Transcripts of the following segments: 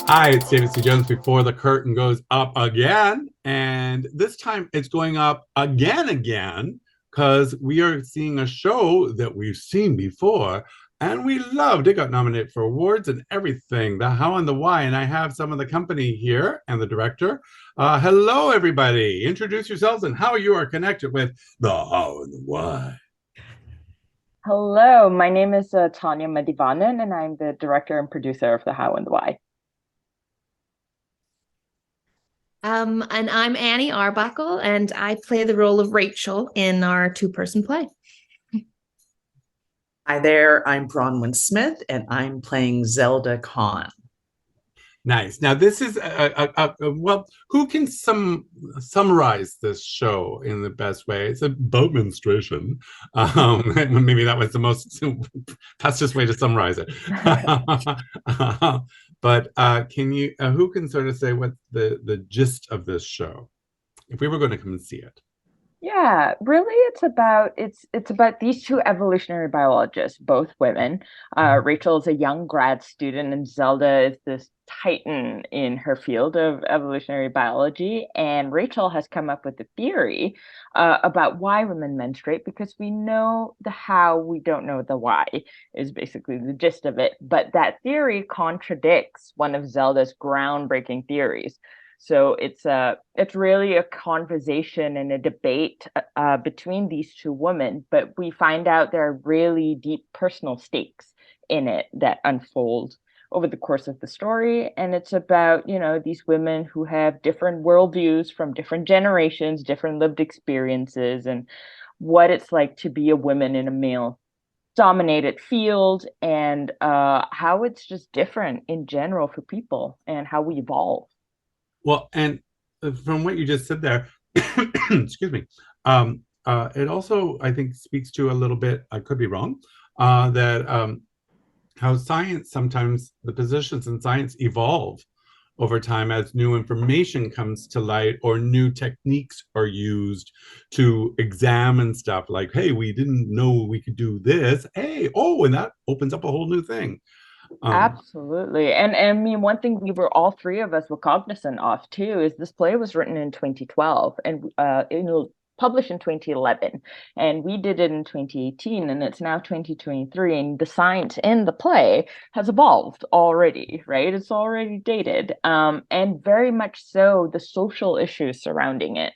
Hi, it's David C. Jones before the curtain goes up again. And this time it's going up again, because we are seeing a show that we've seen before and we loved. It got nominated for awards and everything, the how and the why. And I have some of the company here and the director. Hello, everybody. Introduce yourselves and how you are connected with the how and the why. Hello, my name is Tanya Madivanan, and I'm the director and producer of The How and the Why. And I'm Annie Arbuckle, and I play the role of Rachel in our two-person play. Hi there, I'm Bronwyn Smith, and I'm playing Zelda Khan. Nice. Now, this is well. Who can summarize this show in the best way? It's about menstruation. Maybe that was the most fastest way to summarize it. But can you? Who can sort of say what the gist of this show, if we were going to come and see it? Yeah, really, it's about these two evolutionary biologists, both women. Rachel is a young grad student, and Zelda is this titan in her field of evolutionary biology. And Rachel has come up with a theory about why women menstruate because we know the how, we don't know the why, is basically the gist of it. But that theory contradicts one of Zelda's groundbreaking theories. So it's really a conversation and a debate between these two women, but we find out there are really deep personal stakes in it that unfold over the course of the story. And it's about, these women who have different worldviews from different generations, different lived experiences, and what it's like to be a woman in a male dominated field, and how it's just different in general for people and how we evolve. Well, and from what you just said there, excuse me, it also, I think, speaks to a little bit, I could be wrong, that how science, sometimes the positions in science evolve over time as new information comes to light or new techniques are used to examine stuff like, hey, we didn't know we could do this. Hey, oh, and that opens up a whole new thing. Absolutely. And I mean, one thing we were all three of us were cognizant of too is this play was written in 2012 and it was published in 2011, and we did it in 2018, and it's now 2023, and the science in the play has evolved already, right? It's already dated. And very much so the social issues surrounding it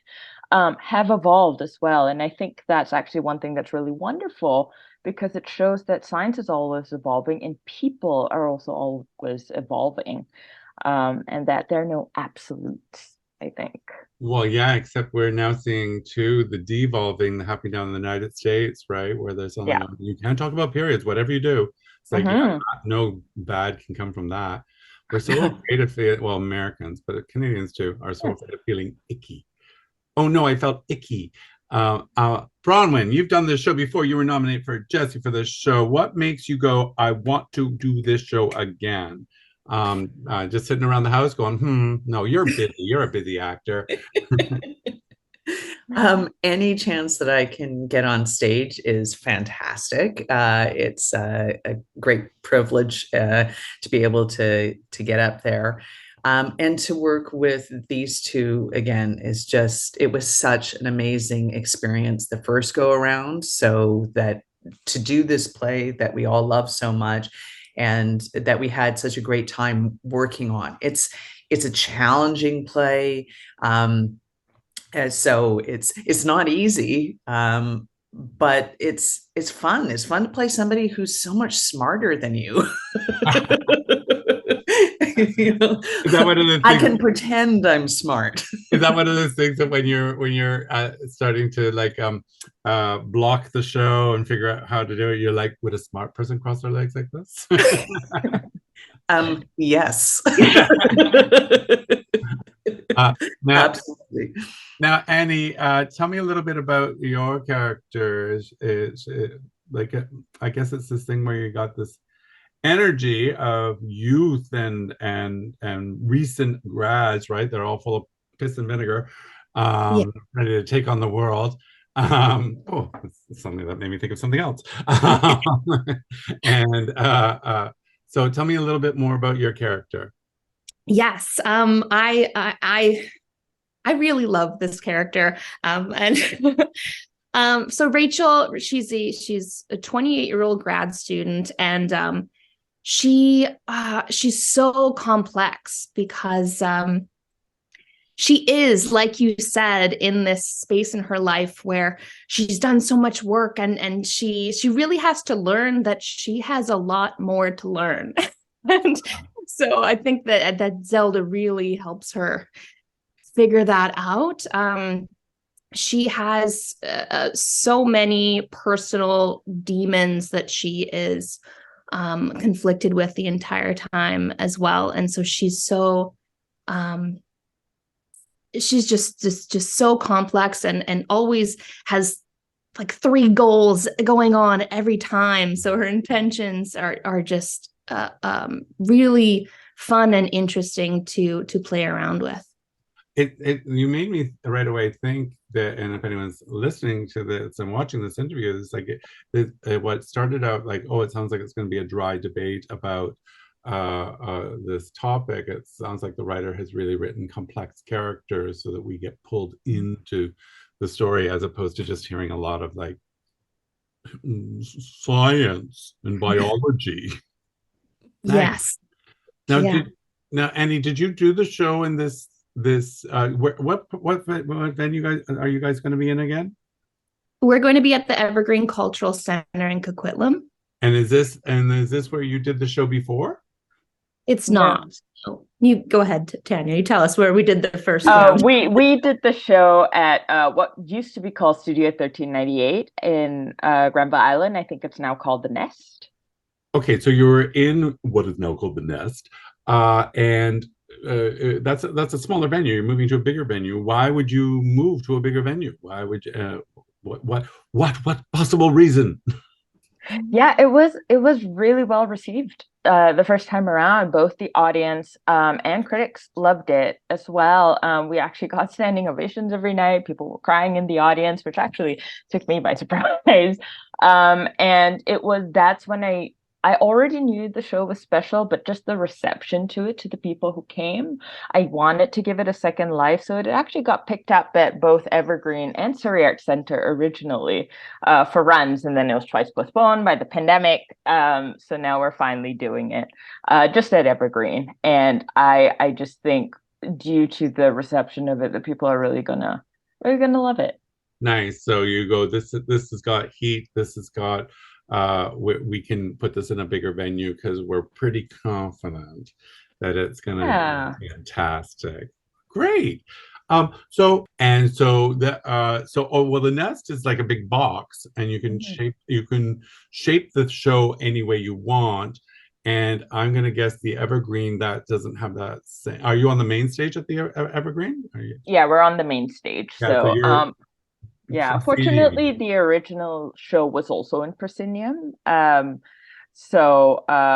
have evolved as well. And I think that's actually one thing that's really wonderful because it shows that science is always evolving and people are also always evolving, and that there are no absolutes, I think. Well, yeah, except we're now seeing too the devolving happening down in the United States, right? Where there's only Yeah. no, you can't talk about periods, whatever you do. It's like, yeah, Hmm. no bad can come from that. We're so afraid of feeling, well, Americans, but Canadians too, are so afraid of feeling icky. Oh no, I felt icky. Bronwyn, you've done this show before. You were nominated for Jesse for this show. What makes you go, I want to do this show again? Just sitting around the house going, no, you're busy. You're a busy actor. Any chance that I can get on stage is fantastic. It's a great privilege to be able to get up there. And to work with these two again is just, it was such an amazing experience the first go around. So that to do this play that we all love so much and that we had such a great time working on. It's a challenging play. So it's not easy, but it's fun. It's fun to play somebody who's so much smarter than you. You know, Is that one of the I things? can pretend I'm smart. Is that one of those things that when you're starting to like block the show and figure out how to do it, you're like, would a smart person cross their legs like this? Yes. uh, now, Absolutely. now, Annie, tell me a little bit about your character. Is it, like, I guess it's this thing where you got this energy of youth and recent grads, right? They're all full of piss and vinegar, Yeah. ready to take on the world. Oh, it's something that made me think of something else. And so, tell me a little bit more about your character. Yes. I really love this character. And so Rachel, she's a 28-year-old grad student, and she's so complex because she is, like you said, in this space in her life where she's done so much work, and she really has to learn that she has a lot more to learn. And so I think that Zelda really helps her figure that out. She has so many personal demons that she is conflicted with the entire time as well, and so she's just so complex, and always has like three goals going on every time. So her intentions are just really fun and interesting to play around with. You made me right away think that, and if anyone's listening to this and watching this interview, it's like what started out like, oh, it sounds like it's going to be a dry debate about this topic. It sounds like the writer has really written complex characters so that we get pulled into the story, as opposed to just hearing a lot of like science and biology. Yes. Now, Yeah. Annie, did you do the show in this what venue guys are you guys going to be in again? We're going to be at the Evergreen Cultural Center in Coquitlam. And is this where you did the show before? It's not. No. You go ahead, Tanya. You tell us where we did the first round. We did the show at what used to be called Studio 1398 in Granville Island. I think it's now called The Nest. Okay, so you were in what is now called The Nest, and that's a smaller venue. You're moving to a bigger venue. Why would you move to a bigger venue? Why would you, what possible reason? Yeah, it was really well received the first time around. Both the audience and critics loved it as well. We actually got standing ovations every night. People were crying in the audience, which actually took me by surprise. And that's when I already knew the show was special, but just the reception to it, to the people who came, I wanted to give it a second life. So it actually got picked up at both Evergreen and Surrey Arts Centre originally for runs, and then it was twice postponed by the pandemic. So now we're finally doing it just at Evergreen. And I just think due to the reception of it, the people are really gonna love it. Nice. So you go, this has got heat, this has got we can put this in a bigger venue because we're pretty confident that it's gonna be fantastic. Great. So the Nest is like a big box, and you can shape the show any way you want. And I'm gonna guess the Evergreen that doesn't have that same. Are you on the main stage at the Evergreen? Yeah, we're on the main stage. Yeah, yeah, fortunately, the original show was also in proscenium,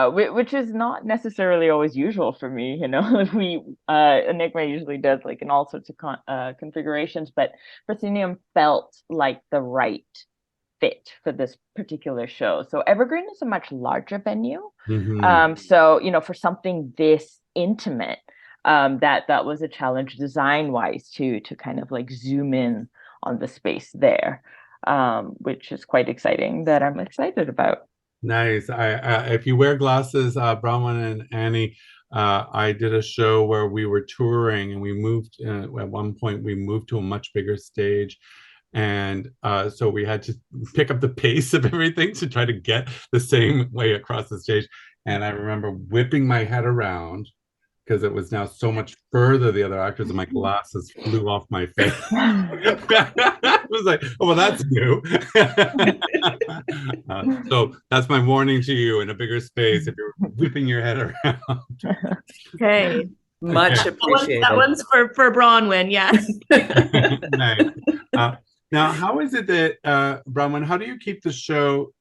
which is not necessarily always usual for me. You know, Enigma usually does like in all sorts of configurations, but proscenium felt like the right fit for this particular show. So Evergreen is a much larger venue. So for something this intimate, that was a challenge design wise to kind of like zoom in on the space there, which is quite exciting, that I'm excited about. Nice. If you wear glasses, Bronwyn and Annie, I did a show where we were touring, and we moved at one point. We moved to a much bigger stage, and so we had to pick up the pace of everything to try to get the same way across the stage. And I remember whipping my head around because it was now so much further the other actors, and my glasses flew off my face. I was like, oh, well, that's new. So that's my warning to you: in a bigger space, if you're whipping your head around. Okay. Much appreciated. That one's for Bronwyn, yes. Nice. Now, how is it that, Bronwyn, how do you keep the show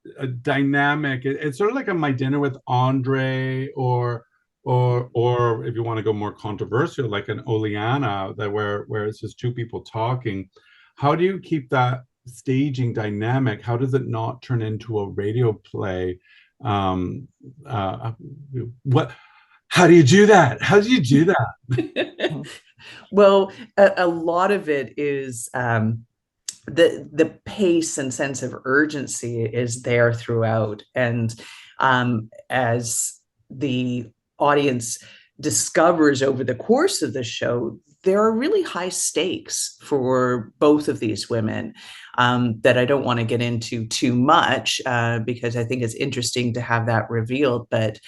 dynamic? It's sort of like a My Dinner with Andre, or if you want to go more controversial, like an Oleana, where it's just two people talking. How do you keep that staging dynamic? How does it not turn into a radio play? How do you do that? How do you do that? Well, a lot of it is the pace and sense of urgency is there throughout. And as the audience discovers over the course of the show, there are really high stakes for both of these women that I don't want to get into too much because I think it's interesting to have that revealed. But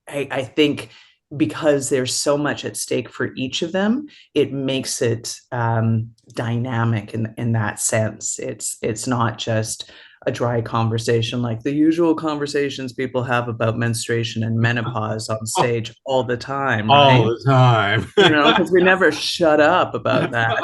I think because there's so much at stake for each of them, it makes it dynamic in that sense. It's not just a dry conversation like the usual conversations people have about menstruation and menopause on stage all the time, right? All the time. You know, because we never shut up about that.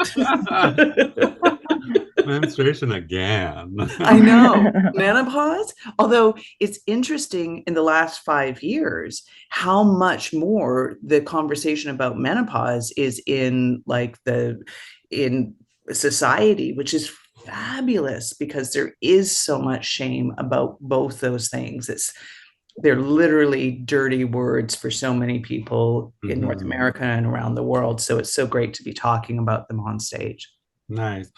Menstruation again. I know. Menopause. Although it's interesting in the last 5 years how much more the conversation about menopause is in society, which is fabulous because there is so much shame about both those things. They're literally dirty words for so many people in North America and around the world. So it's so great to be talking about them on stage. Nice.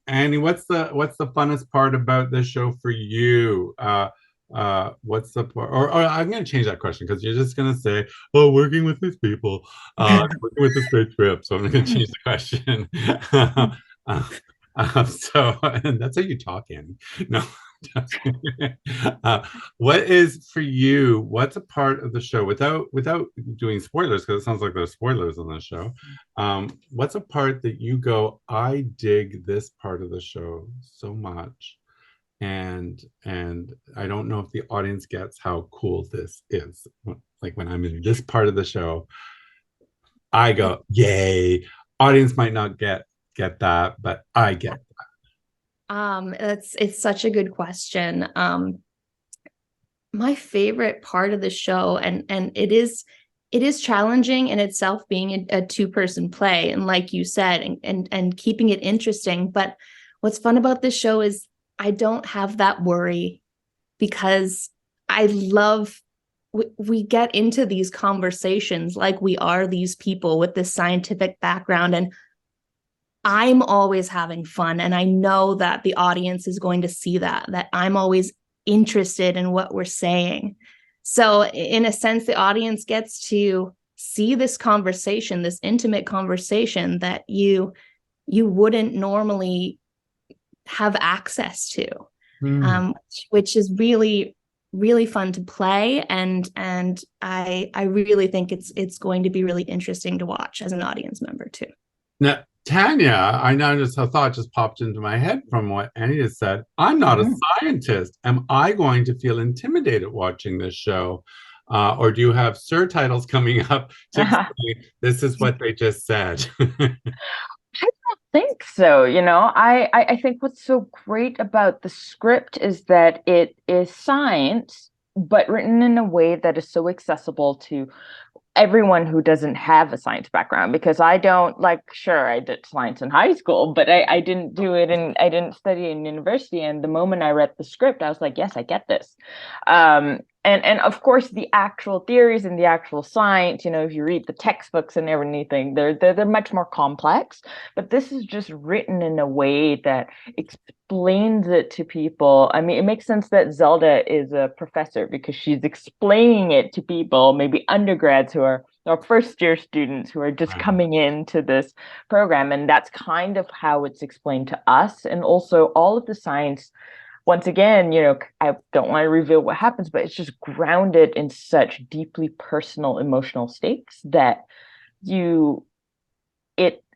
Annie, what's the funnest part about this show for you? What's the part, or I'm going to change that question because you're just going to say, "Oh, working with these people, working with this great trip." So I'm going to change the question. So and that's how you talk, Annie. No. What is for you? What's a part of the show without doing spoilers? Because it sounds like there's spoilers on this show. What's a part that you go, I dig this part of the show so much, and I don't know if the audience gets how cool this is. Like when I'm in this part of the show, I go, yay! Audience might not get that, but I get. It's such a good question. My favorite part of the show, and it is challenging in itself being a two-person play, and like you said, and keeping it interesting. But what's fun about this show is I don't have that worry because I love we get into these conversations like we are these people with this scientific background, and I'm always having fun, and I know that the audience is going to see that I'm always interested in what we're saying. So in a sense, the audience gets to see this conversation, this intimate conversation that you wouldn't normally have access to, which is really, really fun to play. And I really think it's going to be really interesting to watch as an audience member too. Now, Tanya, I know just a thought just popped into my head from what Annie has said. I'm not a scientist. Am I going to feel intimidated watching this show? Or do you have surtitles coming up to explain this is what they just said? I don't think so. You know, I think what's so great about the script is that it is science, but written in a way that is so accessible to everyone who doesn't have a science background, because I don't sure, I did science in high school, but I didn't do it and I didn't study in university. And the moment I read the script, I was like, yes, I get this. And of course, the actual theories and the actual science, you know, if you read the textbooks and everything, they're much more complex. But this is just written in a way that explains it to people. I mean, it makes sense that Zelda is a professor because she's explaining it to people, maybe undergrads who are or first year students who are just coming into this program. And that's kind of how it's explained to us. And also all of the science, once again, you know, I don't want to reveal what happens, but it's just grounded in such deeply personal, emotional stakes that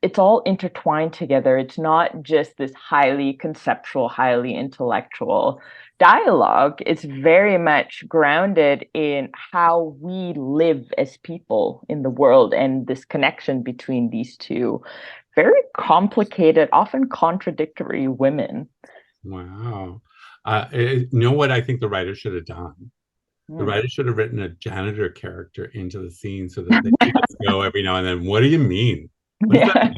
it's all intertwined together. It's not just this highly conceptual, highly intellectual dialogue. It's very much grounded in how we live as people in the world and this connection between these two very complicated, often contradictory women. Wow. You know what I think the writer should have done? The writer should have written a janitor character into the scene so that they just go every now and then, what do you mean? What does that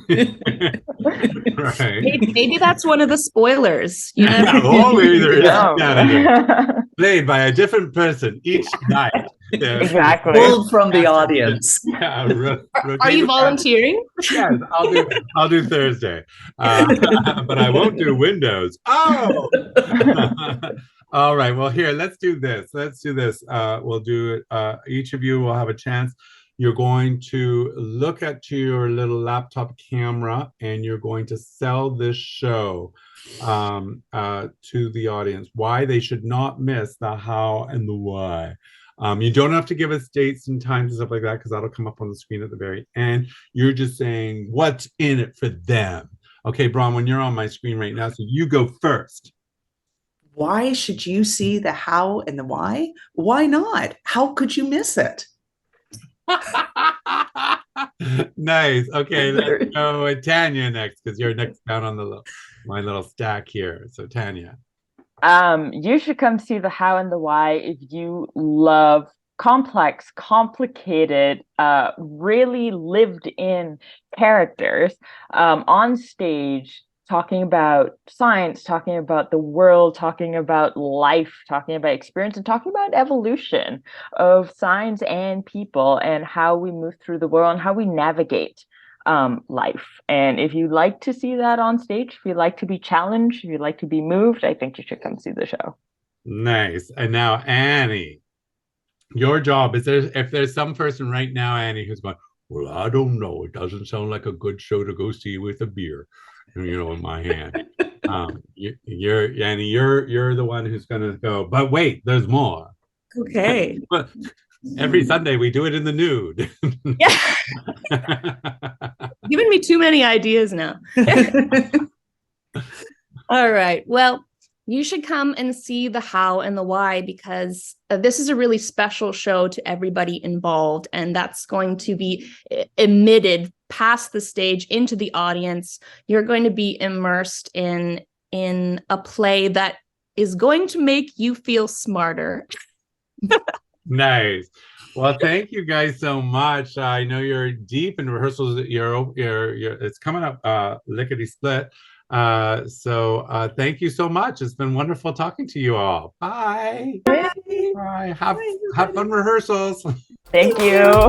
mean? Right. Maybe that's one of the spoilers. You know? Only there is a janitor played by a different person each night. Exactly. Pulled from the audience. Yeah, Are you volunteering? Yes, I'll do Thursday, but I won't do Windows. Oh. All right. Well, here, let's do this. We'll do it. Each of you will have a chance. You're going to look at your little laptop camera and you're going to sell this show to the audience. Why they should not miss the how and the why. You don't have to give us dates and times and stuff like that because that'll come up on the screen at the very end. You're just saying what's in it for them. Okay, Bronwyn, you're on my screen right now, so you go first. Why should you see the how and the why? Why not? How could you miss it? Nice. Okay, let's go with Tanya next because you're next down on my little stack here. So Tanya. You should come see the how and the why if you love complex, complicated, really lived in characters on stage, talking about science, talking about the world, talking about life, talking about experience, and talking about evolution of science and people and how we move through the world and how we navigate life. And if you like to see that on stage, if you like to be challenged, if you like to be moved, I think you should come see the show. Nice. And now Annie, your job is if there's some person right now, Annie, who's going, well, I don't know. It doesn't sound like a good show to go see with a beer, in my hand. You're Annie, you're the one who's gonna go, but wait, there's more. Okay. But every Sunday we do it in the nude. Yeah. Giving me too many ideas now. All right. Well, you should come and see the how and the why because this is a really special show to everybody involved, and that's going to be emitted past the stage into the audience. You're going to be immersed in a play that is going to make you feel smarter. Nice. Well, thank you guys so much. I know you're deep in rehearsals. You're it's coming up lickety split. So thank you so much. It's been wonderful talking to you all. Bye. Bye. Have fun rehearsals. Thank you.